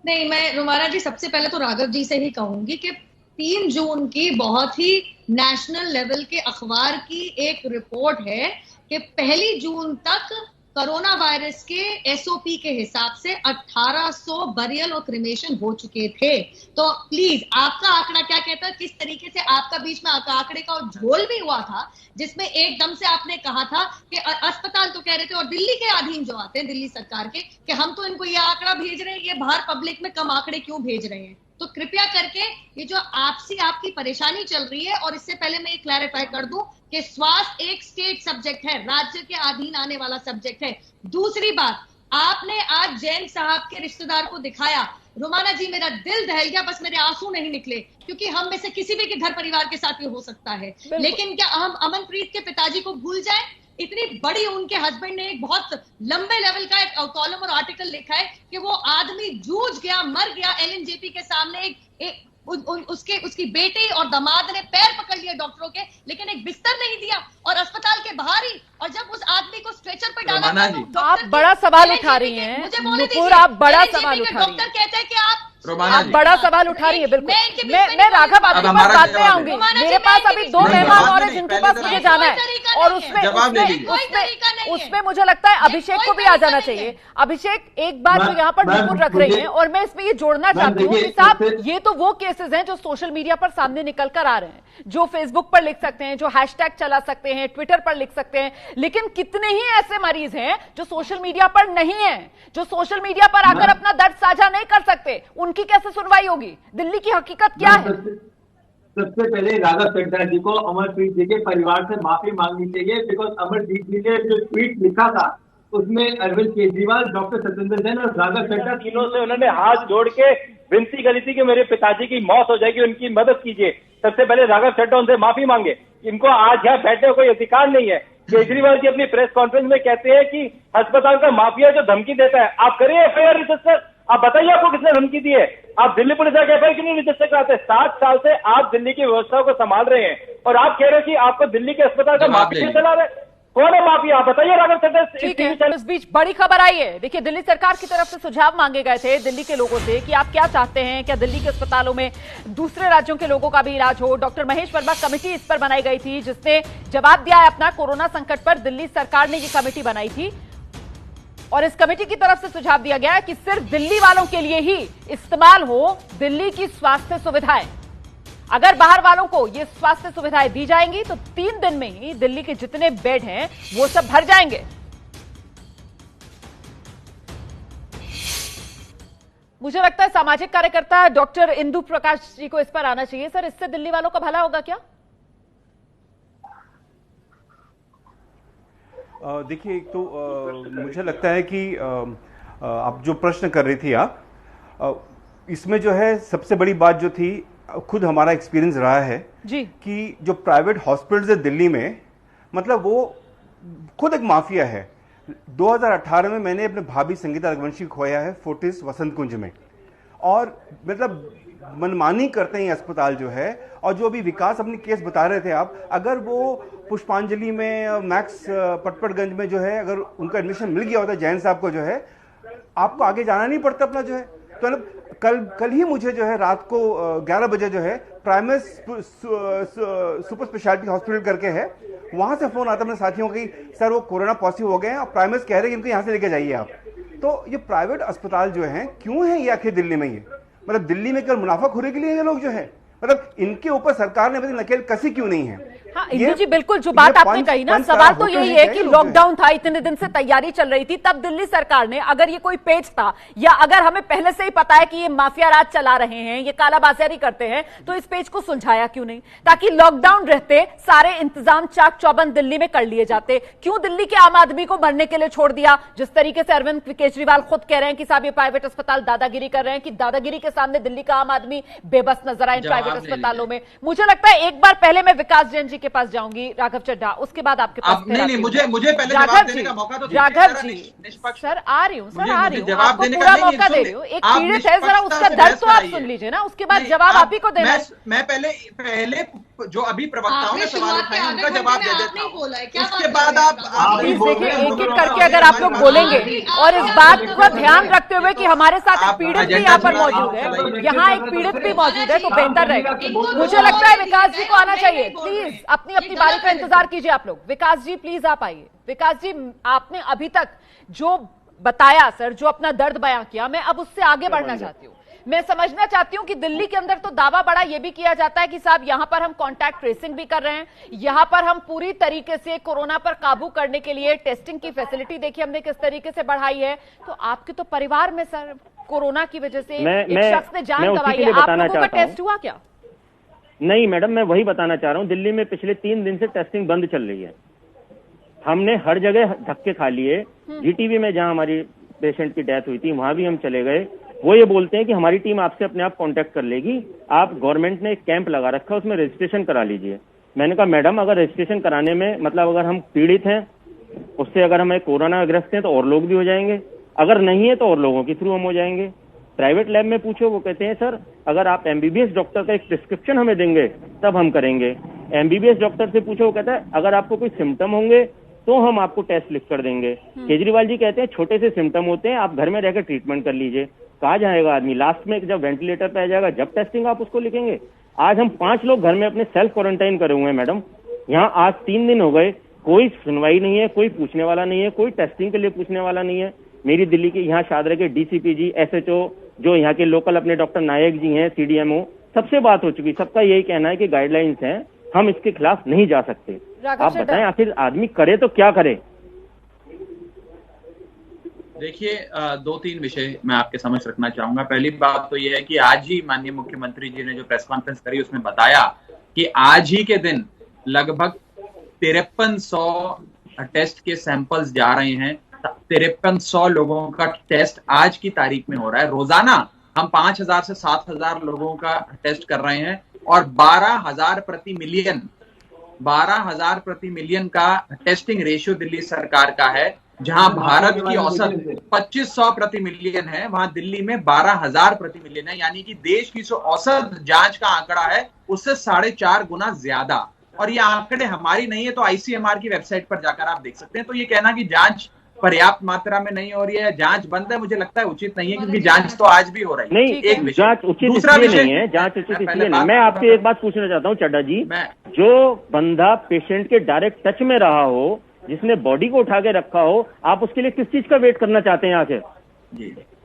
नहीं, मैं रुमाना जी सबसे पहले तो राघव जी से ही कहूंगी कि 3 जून की बहुत ही नेशनल लेवल के अखबार की एक रिपोर्ट है कि 1 जून तक कोरोना वायरस के एसओपी के हिसाब से 1800 बरियल और क्रिमेशन हो चुके थे। तो प्लीज आपका आंकड़ा क्या कहता है? किस तरीके से आपका बीच में आंकड़े का झोल भी हुआ था जिसमें एकदम से आपने कहा था कि अस्पताल तो कह रहे थे और दिल्ली के अधीन जो आते हैं दिल्ली सरकार के कि हम तो इनको ये आंकड़ा भेज रहे हैं, ये बाहर पब्लिक में कम आंकड़े क्यों भेज रहे हैं? तो कृपया करके ये जो आपकी परेशानी चल रही है, और इससे पहले मैं ये क्लैरिफाई कर दूं कि स्वास्थ्य एक स्टेट सब्जेक्ट है, राज्य के अधीन आने वाला सब्जेक्ट है। दूसरी बात, आपने आज जैन साहब के रिश्तेदार को दिखाया। रोमाना जी मेरा दिल दहल गया, बस मेरे आंसू नहीं निकले, क्योंकि हम में से किसी भी के घर परिवार के साथ ये हो सकता है, लेकिन क्या हम अमनप्रीत के पिताजी को भूल जाएं? इतनी बड़ी, उनके हस्बैंड ने एक बहुत लंबे लेवल का एक कॉलम और आर्टिकल लिखा है कि वो आदमी जूझ गया, मर गया एलएनजेपी के सामने। उसकी बेटी और दामाद ने पैर पकड़ लिए डॉक्टरों के, लेकिन एक बिस्तर नहीं दिया और अस्पताल के बाहर ही, और जब उस आदमी को स्ट्रेचर पर डाला तो आप बड़ा सवाल उठा रही हैं नुपुर, आप बड़ा सवाल उठा रही हैं। डॉक्टर कहते हैं कि आप बड़ा सवाल उठा रही है। बिल्कुल मैं राघव आपके पास बाद में आऊंगी, मेरे पास अभी 2 मेहमान और हैं जिनके पास मुझे जाना है, और उसमें मुझे लगता है अभिषेक को भी आ जाना चाहिए। अभिषेक, एक बात जो यहाँ पर नुपुर रख रही है और मैं इसमें ये जोड़ना चाहती हूँ कि साहब ये तो वो केसेस हैं जो सोशल मीडिया पर सामने निकल कर आ रहे हैं, जो फेसबुक पर लिख सकते हैं, जो हैशटैग चला सकते हैं, ट्विटर पर लिख सकते हैं, लेकिन कितने ही ऐसे मरीज हैं जो सोशल मीडिया पर नहीं है, जो सोशल मीडिया पर आकर अपना दर्द साझा नहीं कर सकते, उनकी कैसे सुनवाई होगी? दिल्ली की हकीकत क्या है? सबसे पहले राघव चड्ढा जी को अमरप्रीत जी के परिवार से माफी मांगनी चाहिए, बिकॉज अमरप्रीत जी ने जो ट्वीट लिखा था उसमें अरविंद केजरीवाल, डॉक्टर सत्येंद्र जैन और राघव चड्ढा तीनों से उन्होंने हाथ जोड़ के विनती करी थी कि मेरे पिताजी की मौत हो जाएगी, उनकी मदद कीजिए। सबसे पहले राघव चड्ढा उनसे माफी मांगे। इनको आज यहाँ बैठने का कोई अधिकार नहीं है। केजरीवाल जी अपनी प्रेस कॉन्फ्रेंस में कहते हैं कि अस्पताल का माफिया जो धमकी देता है, आप करिए एफआईआर रजिस्टर, आप बताइए आपको किसने धमकी दी है? आप दिल्ली पुलिस का एफआईआर क्यों नहीं रजिस्टर कराते? 7 साल से आप दिल्ली की व्यवस्था को संभाल रहे हैं और आप कह रहे हो कि आपको दिल्ली के अस्पताल का माफिया चला रहे हैं। कौन है माफिया, बताइए राघव चड्ढा। ठीक है, इस बीच बड़ी खबर आई है। देखिए, दिल्ली सरकार की तरफ से सुझाव मांगे गए थे दिल्ली के लोगों से कि आप क्या चाहते हैं, क्या दिल्ली के अस्पतालों में दूसरे राज्यों के लोगों का भी इलाज हो। डॉक्टर महेश वर्मा कमेटी इस पर बनाई गई थी, जिसने जवाब दिया है अपना। कोरोना संकट पर दिल्ली सरकार ने ये कमेटी बनाई थी और इस कमेटी की तरफ से सुझाव दिया गया है कि सिर्फ दिल्ली वालों के लिए ही इस्तेमाल हो दिल्ली की स्वास्थ्य सुविधाएं। अगर बाहर वालों को ये स्वास्थ्य सुविधाएं दी जाएंगी तो 3 दिन में ही दिल्ली के जितने बेड हैं वो सब भर जाएंगे। मुझे लगता है सामाजिक कार्यकर्ता डॉक्टर इंदु प्रकाश जी को इस पर आना चाहिए। सर, इससे दिल्ली वालों का भला होगा क्या? देखिए, एक तो मुझे लगता है कि आप जो प्रश्न कर रही थी इसमें जो है सबसे बड़ी बात जो थी, खुद हमारा एक्सपीरियंस रहा है जी कि जो प्राइवेट हॉस्पिटल्स है दिल्ली में, मतलब वो खुद एक माफिया है। 2018 में मैंने अपने भाभी संगीता रघुवंशी खोया है फोर्टिस वसंत कुंज में, और मतलब मनमानी करते हैं अस्पताल जो है। और जो अभी विकास अपनी केस बता रहे थे आप, अगर वो पुष्पांजलि में मैक्स पटपड़गंज में जो है अगर उनका एडमिशन मिल गया होता है जैन साहब को, जो है आपको आगे जाना नहीं पड़ता अपना जो है। तो कल ही मुझे जो है रात को 11 बजे जो है प्राइमेस सुपर स्पेशलिटी हॉस्पिटल करके है, वहां से फोन आता है मेरे साथियों की, सर वो कोरोना पॉजिटिव हो गए हैं और प्राइमेस कह रहे हैं कि इनको यहां से लेके जाइए आप। तो ये प्राइवेट अस्पताल जो हैं क्यों है ये आखिर दिल्ली में? ये मतलब दिल्ली में केवल मुनाफाखोरी के लिए ये लोग जो है, मतलब इनके ऊपर सरकार ने नकेल कसी क्यों नहीं है? हाँ इंदु जी, बिल्कुल जो बात आपने कही ना, सवाल तो यही है कि लॉकडाउन था, इतने दिन से तैयारी चल रही थी, तब दिल्ली सरकार ने अगर ये कोई पेच था या अगर हमें पहले से ही पता है कि ये माफिया राज चला रहे हैं, ये कालाबाजारी करते हैं, तो इस पेच को सुलझाया क्यों नहीं? ताकि लॉकडाउन रहते सारे इंतजाम चाक चौबंद दिल्ली में कर लिए जाते। क्यों दिल्ली के आम आदमी को मरने के लिए छोड़ दिया? जिस तरीके से अरविंद केजरीवाल खुद कह रहे हैं कि साहब ये प्राइवेट अस्पताल दादागिरी कर रहे हैं, कि दादागिरी के सामने दिल्ली का आम आदमी बेबस नजर आए प्राइवेट अस्पतालों में। मुझे लगता है एक बार पहले मैं विकास जैन जी के पास जाऊंगी, राघव चड्ढा, उसके बाद आपके पास। नहीं, मुझे पहले जवाब देने का मौका तो दीजिए। राघव जी, सर आ रही हूँ, आपको पूरा मौका दे रही हूँ। एक पीड़ित है, जरा उसका दर्द तो आप सुन लीजिए ना, उसके बाद जवाब आप ही को देना। मैं पहले जो अभी प्रवक्ताओं ने सवाल उठाए उनका जवाब दे देता हूं, उसके बाद आप देखिए एक एक करके अगर आप लोग बोलेंगे और इस बात को ध्यान रखते हुए कि हमारे साथ एक पीड़ित भी यहाँ पर मौजूद है, यहाँ एक पीड़ित भी मौजूद है, तो बेहतर रहेगा। मुझे लगता है विकास जी को आना चाहिए। प्लीज अपनी अपनी बारी का इंतजार कीजिए आप लोग। विकास जी प्लीज आप आइए। विकास जी, आपने अभी तक जो बताया सर, जो अपना दर्द बयां किया, मैं अब उससे आगे बढ़ना चाहती हूँ। मैं समझना चाहती हूँ कि दिल्ली के अंदर तो दावा बड़ा ये भी किया जाता है कि साहब यहाँ पर हम कॉन्टैक्ट ट्रेसिंग भी कर रहे हैं, यहाँ पर हम पूरी तरीके से कोरोना पर काबू करने के लिए टेस्टिंग की फैसिलिटी देखिए हमने किस तरीके से बढ़ाई है। तो आपके तो परिवार में सर कोरोना की वजह से एक शख्स ने जान गंवाई है, आप लोगों का टेस्ट हुआ क्या? नहीं मैडम, मैं वही बताना चाह रहा हूँ। दिल्ली में पिछले 3 दिन से टेस्टिंग बंद चल रही है। हमने हर जगह धक्के खा लिए। जीटीवी में जहां हमारी पेशेंट की डेथ हुई थी वहां भी हम चले गए। वो ये बोलते हैं कि हमारी टीम आपसे अपने आप कांटेक्ट कर लेगी, आप गवर्नमेंट ने एक कैंप लगा रखा है उसमें रजिस्ट्रेशन करा लीजिए। मैंने कहा मैडम, अगर रजिस्ट्रेशन कराने में मतलब अगर हम पीड़ित हैं, उससे अगर हमें कोरोना ग्रस्त हैं तो और लोग भी हो जाएंगे, अगर नहीं है तो और लोगों के थ्रू हम हो जाएंगे। प्राइवेट लैब में पूछो, वो कहते हैं सर अगर आप एमबीबीएस डॉक्टर का एक प्रिस्क्रिप्शन हमें देंगे तब हम करेंगे। एमबीबीएस डॉक्टर से पूछो, वो कहता है अगर आपको कोई सिम्टम होंगे तो हम आपको टेस्ट लिख कर देंगे। केजरीवाल जी कहते हैं छोटे से सिम्टम होते हैं, आप घर में रहकर ट्रीटमेंट कर लीजिए। कहा जाएगा आदमी? लास्ट में जब वेंटिलेटर पे आ जाएगा जब टेस्टिंग आप उसको लिखेंगे। आज हम 5 लोग घर में अपने सेल्फ क्वारंटाइन करे हुए हैं मैडम। यहाँ आज 3 दिन हो गए, कोई सुनवाई नहीं है, कोई पूछने वाला नहीं है, कोई टेस्टिंग के लिए पूछने वाला नहीं है। मेरी दिल्ली के यहाँ शादरा के डीसीपी जी, एसएचओ, जो यहाँ के लोकल अपने डॉक्टर नायक जी हैं, सीडीएमओ, सबसे बात हो चुकी। सबका यही कहना है कि गाइडलाइंस हैं, हम इसके खिलाफ नहीं जा सकते। आप बताएं आखिर आदमी करे तो क्या करे? देखिए 2-3 विषय मैं आपके समझ रखना चाहूंगा। पहली बात तो यह है कि आज ही माननीय मुख्यमंत्री जी ने जो प्रेस कॉन्फ्रेंस करी उसमें बताया कि आज ही के दिन लगभग 5300 टेस्ट के सैंपल्स जा रहे हैं। 5300 लोगों का टेस्ट आज की तारीख में हो रहा है। रोजाना हम 5000 से 7000 लोगों का टेस्ट कर रहे हैं और 12,000 प्रति मिलियन का टेस्टिंग रेशियो दिल्ली सरकार का है। जहां भारत की औसत 2500 प्रति मिलियन है, वहां दिल्ली में 12,000 प्रति मिलियन है। यानी कि देश की जो औसत जांच का आंकड़ा है उससे 4.5 गुना ज्यादा। और ये आंकड़े हमारी नहीं है, तो आईसीएमआर की वेबसाइट पर जाकर आप देख सकते हैं। तो ये कहना कि जांच पर्याप्त मात्रा में नहीं हो रही है, जांच बंद है, मुझे लगता है उचित नहीं है, क्योंकि जांच तो आज भी हो रही है। नहीं, एक विषय। जांच उचित दूसरा इसलिए विषय नहीं है, जांच उचित इसलिए नहीं। मैं आपसे एक बात पूछना चाहता हूँ चड्ढा जी, जो बंदा पेशेंट के डायरेक्ट टच में रहा हो, जिसने बॉडी को उठा के रखा हो, आप उसके लिए किस चीज का वेट करना चाहते हैं आखिर?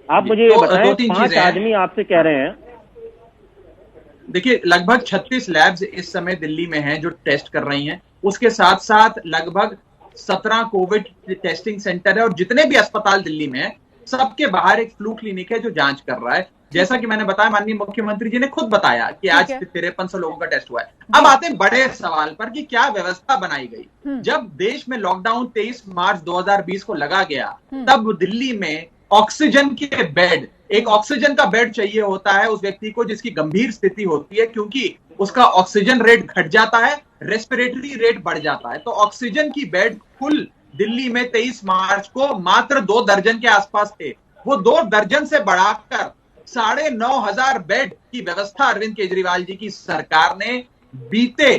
आप मुझे ये बताएं, 5 आदमी आपसे कह रहे हैं। देखिए, लगभग 36 लैब्स इस समय दिल्ली में हैं जो टेस्ट कर रही हैं। उसके साथ साथ लगभग 17 कोविड टेस्टिंग सेंटर है, और जितने भी अस्पताल दिल्ली में है, सबके बाहर एक फ्लू क्लिनिक है जो जांच कर रहा है। जैसा कि मैंने बताया, माननीय मुख्यमंत्री जी ने खुद बताया कि आज 5300 लोगों का टेस्ट हुआ है। अब आते हैं बड़े सवाल पर कि क्या व्यवस्था बनाई गई। जब देश में लॉकडाउन 23 मार्च 2020 को लगा गया, तब दिल्ली में ऑक्सीजन के बेड, एक ऑक्सीजन का बेड चाहिए होता है उस व्यक्ति को जिसकी गंभीर स्थिति होती है, क्योंकि उसका ऑक्सीजन रेट घट जाता है, रेस्पिरेटरी रेट बढ़ जाता है। तो ऑक्सीजन की बेड कुल दिल्ली में 23 मार्च को मात्र 2 दर्जन के आसपास थे। वो 2 दर्जन से बढ़ाकर 9,500 बेड की व्यवस्था अरविंद केजरीवाल जी की सरकार ने बीते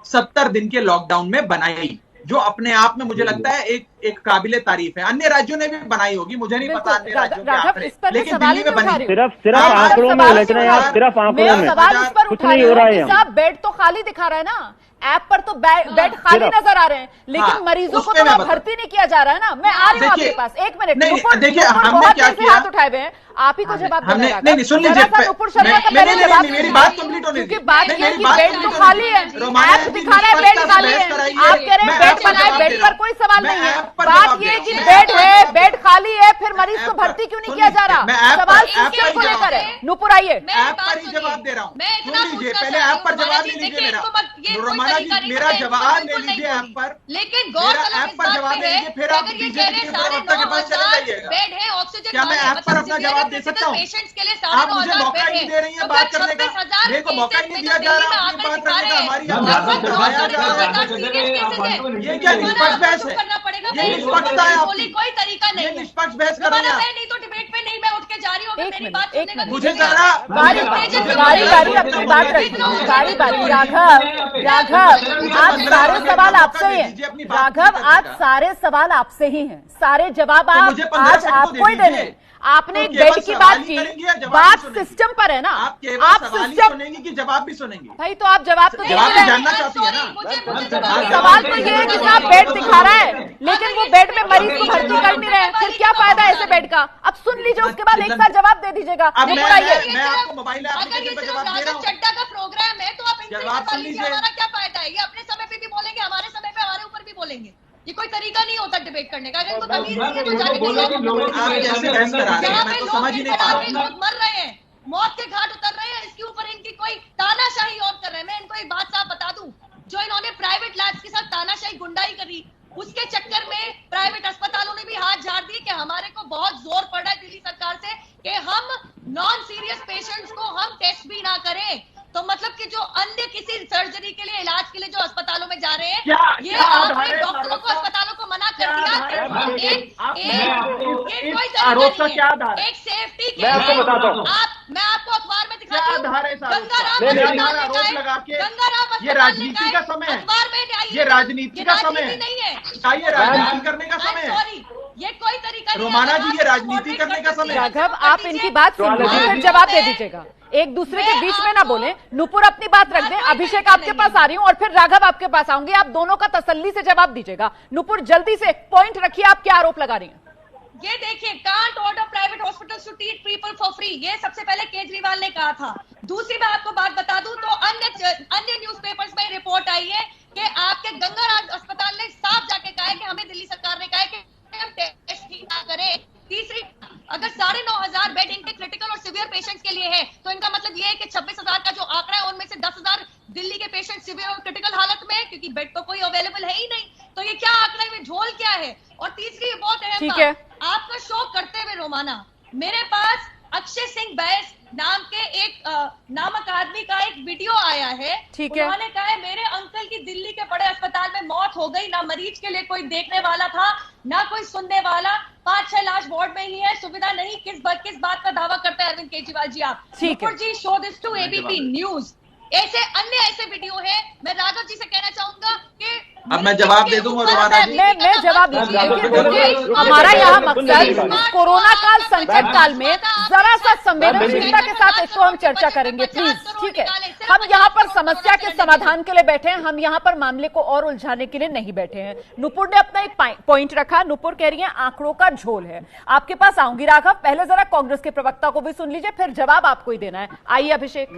70 दिन के लॉकडाउन में बनाई, जो अपने आप में मुझे लगता है एक काबिले तारीफ है। अन्य राज्यों ने भी बनाई होगी, मुझे नहीं पता अन्य राज्यों के आंकड़े, लेकिन दिल्ली में बनी। सिर्फ आंकड़ों में उलझ रहे हैं आप, सिर्फ आंकड़ों में, कुछ नहीं हो रहा है। बेड तो खाली दिखा रहा है ना, ऐप पर तो बेड खाली नजर आ रहे हैं, लेकिन मरीजों को तो भर्ती नहीं किया जा रहा है ना। मैं आ रही हूँ आपके पास, 1 मिनट। देखिए, हमने क्या किया, हाथ उठाए हुए हैं, आप ही को जवाब देना है। नहीं, सुन लीजिए, मेरी बात कंप्लीट होने दीजिए। बात ये है कि बेड तो खाली है, ऐप दिखा रहा है बेड खाली है, आप कह रहे हैं बेड बनाए, बेड पर कोई सवाल नहीं है। बात ये कि बेड है, बेड खाली है, फिर मरीज को भर्ती क्यों नहीं किया जा रहा? सवाल किस को लेकर है? नुपुर आइए। ऐप पर ही जवाब दे रहा हूँ, सुन लीजिए, पहले ऐप पर जवाब नहीं लीजिए मेरा, मेरा जवाब ले लीजिए ऐप पर, लेकिन ऐप पर जवाब ले लीजिए, फिर आप बीजेपी के प्रवक्ता के पास चले जाइएगा। बेड है, ऑक्सीजन क्या मैं ऐप पर अपना जवाब दे सकता हूँ? आप मुझे मौका ही नहीं दे रही है बात करने का, मेरे को मौका ही नहीं दिया जा रहा है अपनी बात रखने का। हमारी ये क्या निष्पक्ष बहस है? ये निष्पक्षता है आपकी, कोई तरीका नहीं, निष्पक्ष बहस कर रहे हैं। नहीं तो डिबेट में नहीं, मैं उठ के जा रही हूँ, मेरी बात सुनने का मुझे जरा बारी अपनी बात रखिए, बारी। राघव, आज सारे सवाल आपसे ही हैं। राघव, आज सारे सवाल आपसे ही हैं, सारे जवाब आज आपको ही देने। आपने एक बेड की बात की, बात सिस्टम पर है ना, आप सिस्टम सुनेंगे कि जवाब भी सुनेंगे? भाई तो आप जवाब तो जानना चाहती है ना। सवाल तो ये है कि साहब बेड दिखा रहा है, लेकिन वो बेड में मरीज को भर्ती कर नहीं रहे, फिर क्या फायदा है ऐसे बेड का? अब सुन लीजिए, उसके बाद एक साथ जवाब दे दीजिएगा। मैं आपको मोबाइल एप्लीकेशन पर जवाब दे रहा हूँ। चड्ढा का प्रोग्राम है तो आप जवाब सुन लीजिए, हमारा क्या फायदा है? ये अपने समय पे भी बोलेंगे, हमारे समय पे हमारे ऊपर भी बोलेंगे। ये कोई तरीका नहीं होता डिबेट करने का। अगर इनको तमीज नहीं है तो जाके लोग मर रहे हैं, मौत के घाट उतर रहे हैं, इसके ऊपर इनकी कोई तानाशाही और कर रहे हैं। मैं इनको एक बात साफ बता दूं, जो इन्होंने प्राइवेट लैब्स के साथ तानाशाही गुंडाई करी, उसके चक्कर में प्राइवेट अस्पतालों ने भी हाथ झाड़ दिए कि हमारे को बहुत जोर पड़ रहा है दिल्ली सरकार से कि हम नॉन सीरियस पेशेंट्स को हम टेस्ट भी ना करें। तो मतलब कि जो अन्य किसी सर्जरी के लिए, इलाज के लिए जो अस्पतालों में जा रहे हैं, ये आपने डॉक्टरों को, अस्पतालों को मना कर दिया। आरोप का क्या आधार है? एक सेफ्टी के, मैं आपको बताता हूँ, मैं आपको अखबार में दिखाती हूँ, ये राजनीति का समय है, ये राजनीति का समय है, ये राजनीति करने का समय है। ये कोई तरीका नहीं। रोमाना जी, ये राजनीति करने का समय। राघव, आप इनकी बात सुन लीजिए, फिर जवाब दे दीजिएगा। एक दूसरे के बीच में ना बोले। नुपुर अपनी बात रख दे, अभिषेक आपके पास आ रही हूं और फिर राघव आपके पास आऊंगी। आप दोनों का तसल्ली से जवाब दीजिएगा। नुपुर जल्दी से पॉइंट रखिए, आप क्या आरोप लगा रही हैं? ये देखिए, can't order private hospitals to treat people for free, ये सबसे पहले केजरीवाल ने कहा था। दूसरी मैं आपको बात बता दूं तो अन्य न्यूज़पेपर्स में रिपोर्ट आई है कि आपके गंगाराम अस्पताल ने साफ जाके कहा है कि हमें दिल्ली सरकार ने कहा है कि हम टेस्ट ही ना करें। तीसरी, अगर 9,500 बेड इनके क्रिटिकल और सिवियर पेशेंट्स के लिए है, तो इनका मतलब ये है कि 26,000 का जो आंकड़ा है उनमें से 10,000 दिल्ली के पेशेंट सिवियर और क्रिटिकल हालत में है, क्योंकि बेड तो कोई अवेलेबल है ही नहीं। तो ये क्या आंकड़े में झोल क्या है? और तीसरी बहुत अहम बात, आपका शो करते हुए रोमाना, मेरे पास अक्षय सिंह बैस नाम के एक नामक आदमी का एक वीडियो आया है। उन्होंने कहा है मेरे अंकल की दिल्ली के बड़े अस्पताल में मौत हो गई, ना मरीज के लिए कोई देखने वाला था, ना कोई सुनने वाला, 5-6 लाश वार्ड में ही है, सुविधा नहीं। किस बात का दावा करते हैं अरविंद केजरीवाल जी? आप Nupur ji, show this to ABP News. ऐसे अन्य ऐसे वीडियो है। मैं राघव जी से कहना चाहूंगा कि अब मैं जवाब दे दूंगा रोमाना जी। मैं जवाब दीजिए, क्योंकि हमारा यहाँ मकसद कोरोना काल, संकट काल में जरा सा संवेदनशीलता के साथ इसको हम चर्चा करेंगे, प्लीज। ठीक है, हम यहाँ पर समस्या के समाधान के लिए बैठे हैं, हम यहाँ पर मामले को और उलझाने के लिए नहीं बैठे हैं। नुपुर ने अपना एक पॉइंट रखा। नुपुर कह रही है आंकड़ों का झोल है। आपके पास आऊंगी राघव, पहले जरा कांग्रेस के प्रवक्ता को भी सुन लीजिए, फिर जवाब आपको ही देना है। आइए अभिषेक।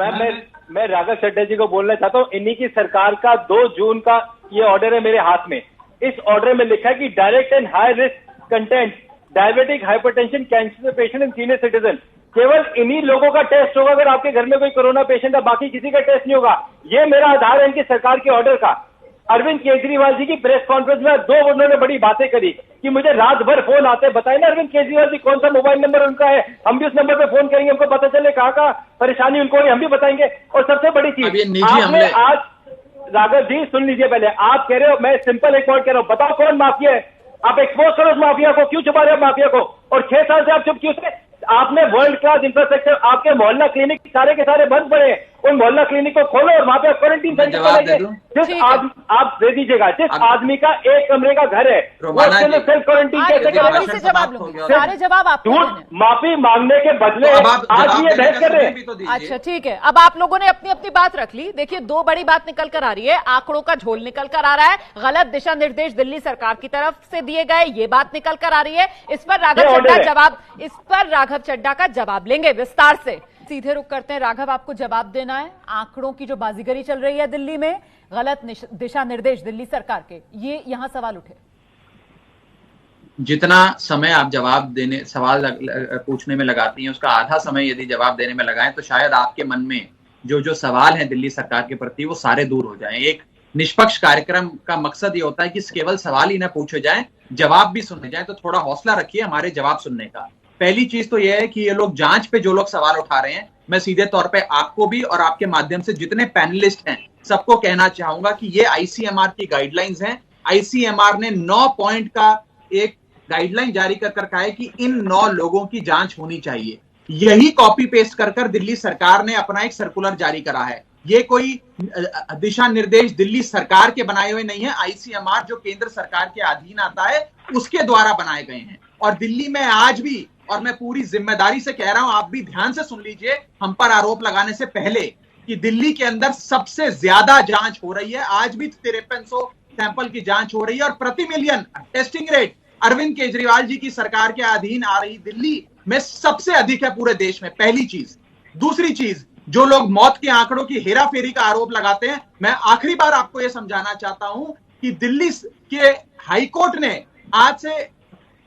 मैं राघव चड्ढा जी को बोलना चाहता हूँ, इन्हीं की सरकार का 2 जून का ये ऑर्डर है मेरे हाथ में। इस ऑर्डर में लिखा है कि direct and high risk content, diabetic, hypertension, cancer patient and senior citizen, केवल इन्हीं लोगों का टेस्ट होगा अगर आपके घर में कोई कोरोना पेशेंट है, बाकी किसी का टेस्ट नहीं होगा। ये मेरा आधार है इनकी सरकार के ऑर्डर का। अरविंद केजरीवाल जी की प्रेस कॉन्फ्रेंस में 2 उन्होंने बड़ी बातें करी कि मुझे रात भर फोन आते, बताए ना अरविंद केजरीवाल जी कौन सा मोबाइल नंबर उनका है, हम भी उस नंबर पे फोन करेंगे, हमको पता चले कहाँ परेशानी उनको है, हम भी बताएंगे। और सबसे बड़ी चीज आपने आज, राघव जी सुन लीजिए पहले, आप कह रहे हो, मैं सिंपल एक पॉइंट कह रहा हूं, बताओ कौन माफिया है, आप एक्सपोज करो उस माफिया को, क्यों छुपा रहे हो माफिया को? और 6 साल से आप चुप क्यों थे? आपने वर्ल्ड क्लास इंफ्रास्ट्रक्चर, आपके मोहल्ला क्लिनिक सारे के सारे बंद पड़े हैं, उन मोहल्ला क्लिनिक को खोलो और वहां पे क्वारंटीन सेंटर बनाइए। जिस आप दे दीजिएगा, जिस आदमी का 1 कमरे का घर है वो सेल्फ क्वारंटीन कैसे करेगा? सारे जवाब आप माफी मांगने के बदले आज ये बहस कर रहे हैं। अच्छा ठीक है, अब आप लोगों ने अपनी अपनी बात रख ली। देखिए 2 बड़ी बात निकल कर आ रही है, आंकड़ों का झोल निकल कर आ रहा है, गलत दिशा निर्देश दिल्ली सरकार की तरफ से दिए गए, ये बात निकल कर आ रही है। इस पर राघव चड्ढा का जवाब लेंगे विस्तार से। सीधे रुक करते हैं, राघव आपको जवाब देना है। आंकड़ों की जो बाजीगरी चल रही है दिल्ली में, गलत दिशा निर्देश दिल्ली सरकार के, ये यहां सवाल उठे। जितना समय आप जवाब देने, सवाल पूछने में लगाती हैं, उसका आधा समय यदि जवाब देने में लगाएं तो शायद आपके मन में जो सवाल है दिल्ली सरकार के प्रति वो सारे दूर हो जाएं। एक निष्पक्ष कार्यक्रम का मकसद ये होता है कि केवल सवाल ही ना पूछे जाएं, जवाब भी सुने जाएं। तो थोड़ा हौसला रखिए हमारे जवाब सुनने का। पहली चीज तो यह है कि ये लोग जांच पे जो लोग सवाल उठा रहे हैं, मैं सीधे तौर पे आपको भी और आपके माध्यम से जितने पैनलिस्ट हैं सबको कहना चाहूंगा कि ये आईसीएमआर की गाइडलाइंस हैं। आईसीएमआर ने 9 पॉइंट का एक गाइडलाइन जारी कर रखा है कि इन 9 लोगों की जांच होनी चाहिए। यही कॉपी पेस्ट कर दिल्ली सरकार ने अपना एक सर्कुलर जारी करा है। ये कोई दिशा निर्देश दिल्ली सरकार के बनाए हुए नहीं है, आईसीएमआर जो केंद्र सरकार के अधीन आता है उसके द्वारा बनाए गए हैं। और दिल्ली में आज भी, और मैं पूरी जिम्मेदारी से कह रहा हूं, आप भी ध्यान से सुन लीजिए हम पर आरोप लगाने से पहले, कि दिल्ली के अंदर सबसे ज्यादा जांच हो रही है। आज भी 5300 सैंपल की जांच हो रही है और प्रति million testing rate Arvind Kejriwal ji की सरकार के अधीन आ रही दिल्ली में सबसे अधिक है पूरे देश में। पहली चीज। दूसरी चीज, जो लोग मौत के आंकड़ों की हेराफेरी का आरोप लगाते हैं, मैं आखिरी बार आपको यह समझाना चाहता हूं कि दिल्ली के हाईकोर्ट ने आज से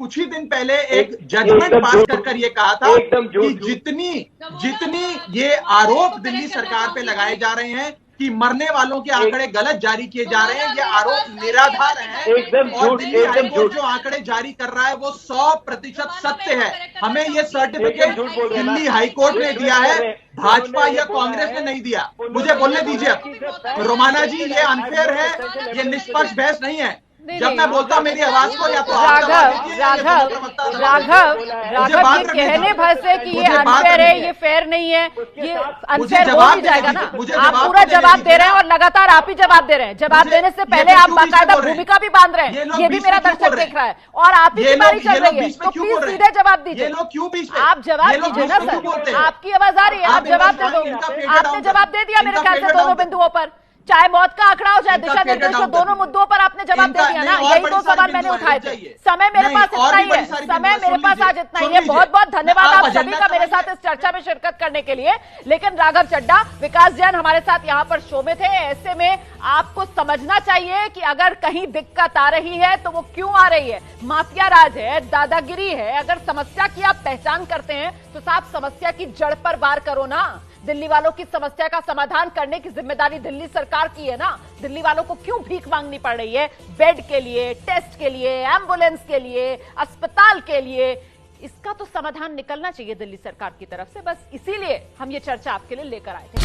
कुछ ही दिन पहले एक जजमेंट पास कर ये कहा था कि जितनी ये आरोप दिल्ली सरकार पे लगाए जा रहे हैं कि मरने वालों के आंकड़े गलत जारी किए जा रहे हैं, ये आरोप निराधार है। और दिल्ली हाईकोर्ट जो आंकड़े जारी कर रहा है वो 100% सत्य है। हमें ये सर्टिफिकेट दिल्ली हाईकोर्ट ने दिया है, भाजपा या कांग्रेस ने नहीं दिया। मुझे बोलने दीजिए रोमाना जी, ये अनफेयर है, ये निष्पक्ष बहस नहीं है। जब मैं बोलता हूं मेरी आवाज को या तो राघव ये कहने भर से कि ये अनफेयर है, ये फेयर नहीं है, ये अनफेयर हो ही जाएगा ना। आप पूरा जवाब दे रहे हैं और लगातार आप ही जवाब दे रहे हैं। जवाब देने से पहले आप बाकायदा भूमिका भी बांध रहे हैं, ये भी मेरा दर्शक देख रहा है और आप ही की बारी चल रही है, तो प्लीज सीधे जवाब दीजिए। आप जवाब दीजिए ना सर, आपकी आवाज आ रही है, आप जवाब दे दो। आपने जवाब दे दिया मेरे ख्याल से दोनों बिंदुओं पर, चाहे मौत का आंकड़ा हो चाहे दिशा निर्देश हो, दोनों मुद्दों पर आपने जवाब दे दिया ना। यही तो सवाल मैंने उठाए थे। समय मेरे पास इतना ही है, समय मेरे पास आज इतना ही है। बहुत बहुत धन्यवाद आप सभी का मेरे साथ इस चर्चा में शिरकत करने के लिए। लेकिन राघव चड्ढा, विकास जैन हमारे साथ यहाँ पर शो में थे। ऐसे में आपको समझना चाहिए कि अगर कहीं दिक्कत आ रही है तो वो क्यों आ रही है। माफिया राज है, दादागिरी है। अगर समस्या की आप पहचान करते हैं तो साफ समस्या की जड़ पर वार करो ना। दिल्ली वालों की समस्या का समाधान करने की जिम्मेदारी दिल्ली सरकार की है ना। दिल्ली वालों को क्यों भीख मांगनी पड़ रही है बेड के लिए, टेस्ट के लिए, एम्बुलेंस के लिए, अस्पताल के लिए? इसका तो समाधान निकलना चाहिए दिल्ली सरकार की तरफ से। बस इसीलिए हम ये चर्चा आपके लिए लेकर आए थे।